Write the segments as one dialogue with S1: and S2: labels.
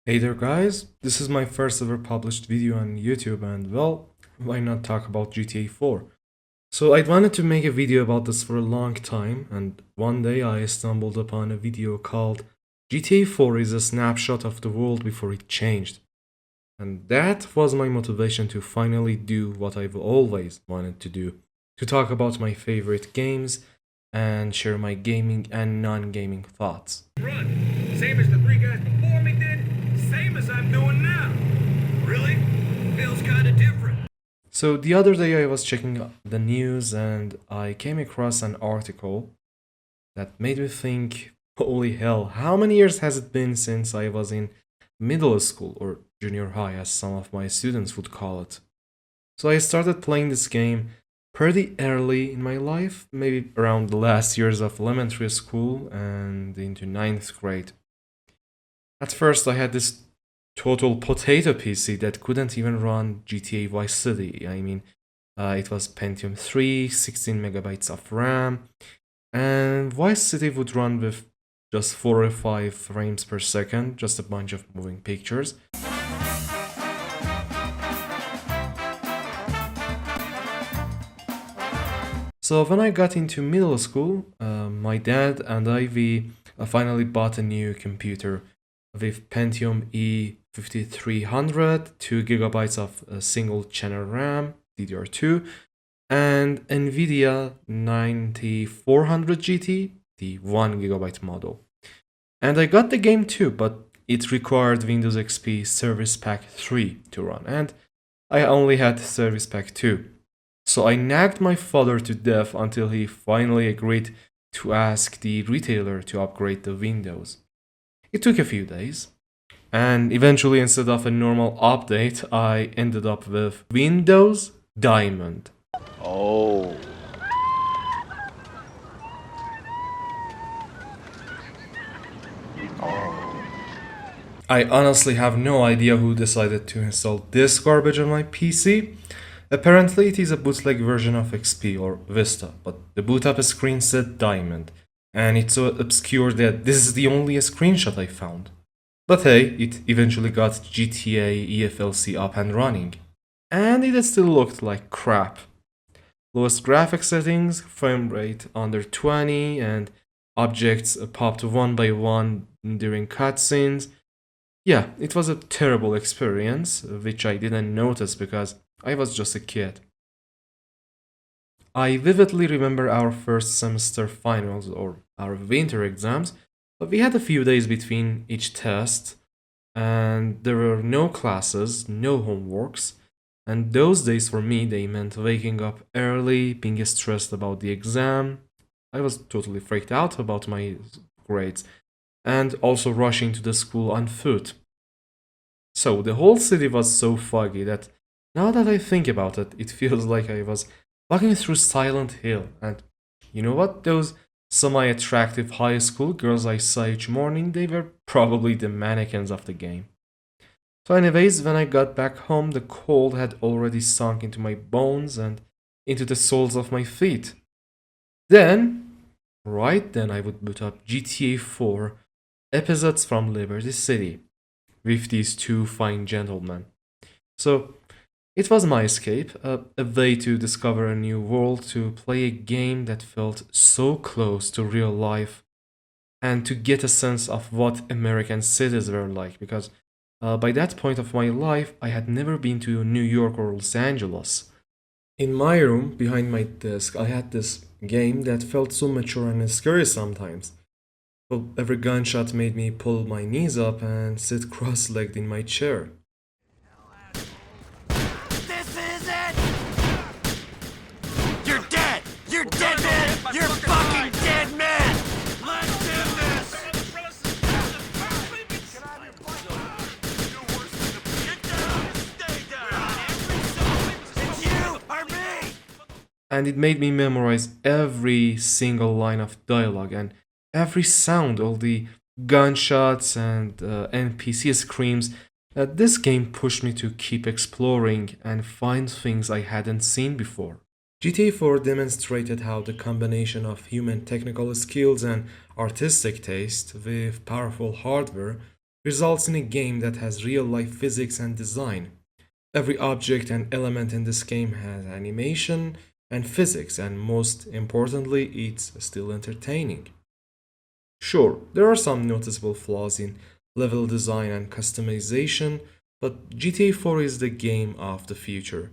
S1: Hey there guys, this is my first ever published video on YouTube and well, why not talk about GTA 4? So I wanted to make a video about this for a long time and one day I stumbled upon a video called GTA 4 is a snapshot of the world before it changed. And that was my motivation to finally do what I've always wanted to do, to talk about my favorite games and share my gaming and non-gaming thoughts.
S2: Run. Same as the three guys before me did, same as I'm doing now. Really? Feels kinda different.
S1: So the other day I was checking the news and I came across an article that made me think, holy hell, how many years has it been since I was in middle school or junior high as some of my students would call it. So I started playing this game pretty early in my life, maybe around the last years of elementary school and into ninth grade. At first I had this total potato PC that couldn't even run GTA Vice City. It was Pentium 3, 16 megabytes of RAM, and Vice City would run with just 4 or 5 frames per second, just a bunch of moving pictures. So when I got into middle school, my dad and we finally bought a new computer with Pentium E5300, 2 gigabytes of single channel RAM, DDR2, and NVIDIA 9400 GT, the 1 gigabyte model. And I got the game too, but it required Windows XP Service Pack 3 to run, and I only had Service Pack 2. So I nagged my father to death until he finally agreed to ask the retailer to upgrade the Windows. It took a few days, and eventually instead of a normal update, I ended up with Windows Diamond.
S3: Oh.
S1: I honestly have no idea who decided to install this garbage on my PC. Apparently it is a bootleg version of XP or Vista, but the boot up screen said Diamond, and it's so obscure that this is the only screenshot I found. But hey, it eventually got GTA EFLC up and running, and it still looked like crap. Lowest graphic settings, frame rate under 20, and objects popped one by one during cutscenes. Yeah, it was a terrible experience, which I didn't notice because I was just a kid. I vividly remember our first semester finals or our winter exams, but we had a few days between each test, and there were no classes, no homeworks, and those days for me they meant waking up early, being stressed about the exam. I was totally freaked out about my grades, and also rushing to the school on foot. So the whole city was so foggy that now that I think about it, it feels like I was walking through Silent Hill. And you know what? Those semi-attractive high school girls I saw each morning, they were probably the mannequins of the game. So anyways, when I got back home, the cold had already sunk into my bones and into the soles of my feet. Then, right then, I would boot up GTA 4 episodes from Liberty City with these two fine gentlemen. So it was my escape, a way to discover a new world, to play a game that felt so close to real life, and to get a sense of what American cities were like, because by that point of my life, I had never been to New York or Los Angeles. In my room, behind my desk, I had this game that felt so mature and scary sometimes. Well, every gunshot made me pull my knees up and sit cross-legged in my chair.
S3: This is it! You're dead! You're dead, man! You're fucking dead, man! Let's do this! Get down! Stay down! It's you or me!
S1: And it made me memorize every single line of dialogue and every sound, all the gunshots and NPC screams. This game pushed me to keep exploring and find things I hadn't seen before. GTA 4 demonstrated how the combination of human technical skills and artistic taste with powerful hardware results in a game that has real life physics and design. Every object and element in this game has animation and physics, and most importantly, it's still entertaining. Sure, there are some noticeable flaws in level design and customization, but GTA 4 is the game of the future,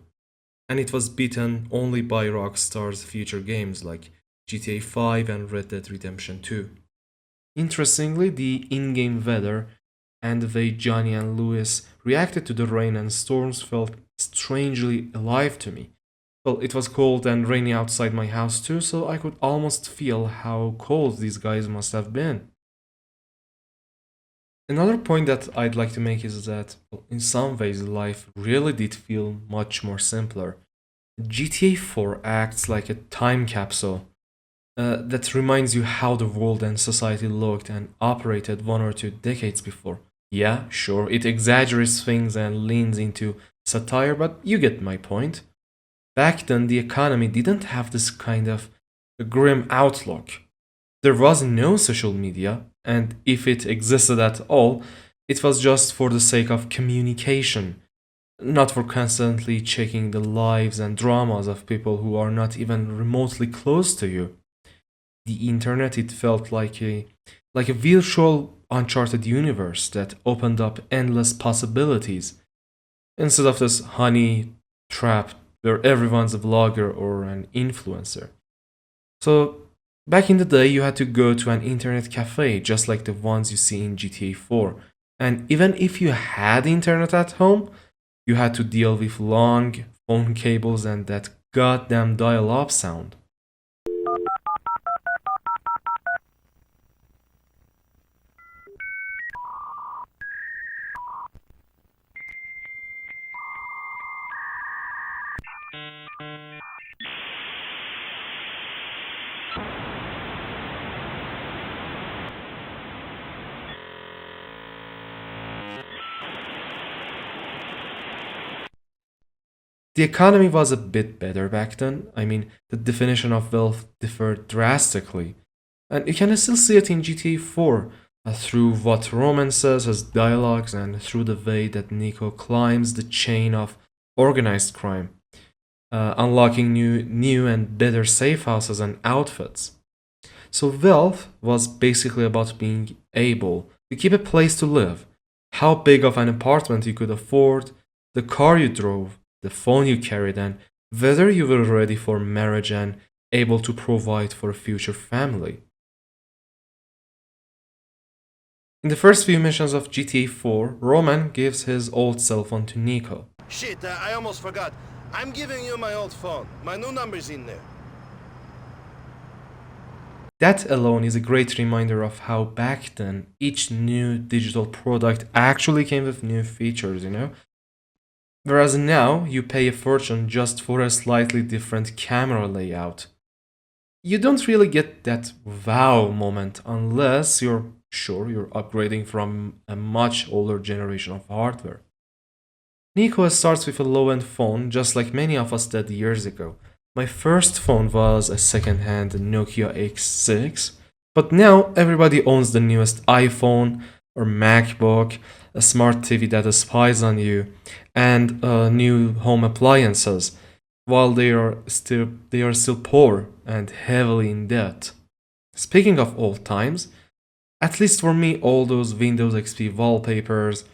S1: and it was beaten only by Rockstar's future games like GTA 5 and Red Dead Redemption 2. Interestingly, the in game weather and the way Johnny and Lewis reacted to the rain and storms felt strangely alive to me. Well, it was cold and rainy outside my house too, so I could almost feel how cold these guys must have been. Another point that I'd like to make is that, well, in some ways, life really did feel much more simpler. GTA 4 acts like a time capsule that reminds you how the world and society looked and operated 1 or 2 decades before. Yeah, sure, it exaggerates things and leans into satire, but you get my point. Back then, the economy didn't have this kind of grim outlook. There was no social media, and if it existed at all, it was just for the sake of communication, not for constantly checking the lives and dramas of people who are not even remotely close to you. The internet, it felt like a virtual uncharted universe that opened up endless possibilities instead of this honey trap where everyone's a vlogger or an influencer. So back in the day, you had to go to an internet cafe just like the ones you see in GTA 4. And even if you had internet at home, you had to deal with long phone cables and that goddamn dial up sound. The economy was a bit better back then. I mean, the definition of wealth differed drastically. And you can still see it in GTA 4 through what Roman says as dialogues and through the way that Nico climbs the chain of organized crime, unlocking new and better safe houses and outfits. So, wealth was basically about being able to keep a place to live, how big of an apartment you could afford, the car you drove, the phone you carried, and whether you were ready for marriage and able to provide for a future family. In the first few missions of GTA 4, Roman gives his old cell phone to Nico.
S3: Shit, I almost forgot. I'm giving you my old phone. My new number's in there.
S1: That alone is a great reminder of how back then each new digital product actually came with new features, you know? Whereas now you pay a fortune just for a slightly different camera layout. You don't really get that wow moment unless you're sure you're upgrading from a much older generation of hardware. Nico starts with a low end phone, just like many of us did years ago. My first phone was a second hand Nokia X6, but now everybody owns the newest iPhone or MacBook, a smart TV that spies on you, and new home appliances, while they are still poor and heavily in debt. Speaking of old times, at least for me, all those Windows XP wallpapers,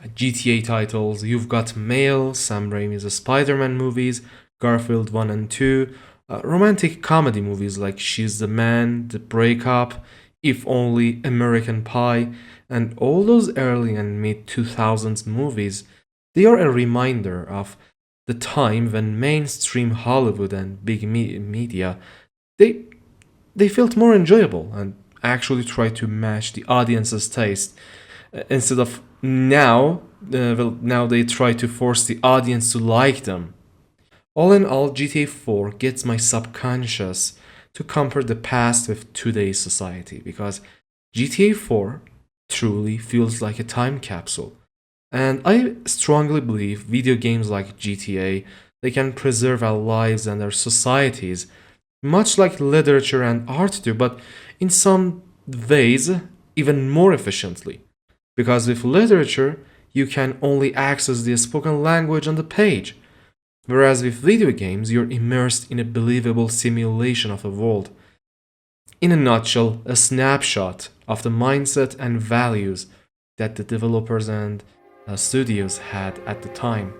S1: GTA titles, You've Got Mail, Sam Raimi's Spider Man movies, Garfield 1 and 2, romantic comedy movies like She's the Man, The Breakup, If Only, American Pie, and all those early and mid 2000s movies, they are a reminder of the time when mainstream Hollywood and big media they they felt more enjoyable and actually tried to match the audience's taste instead of now. Now they try to force the audience to like them. All in all, GTA 4 gets my subconscious to compare the past with today's society because GTA 4 truly feels like a time capsule. And I strongly believe video games like GTA they can preserve our lives and our societies much like literature and art do, but in some ways even more efficiently. Because with literature, you can only access the spoken language on the page, whereas with video games, you're immersed in a believable simulation of a world. In a nutshell, a snapshot of the mindset and values that the developers and studios had at the time.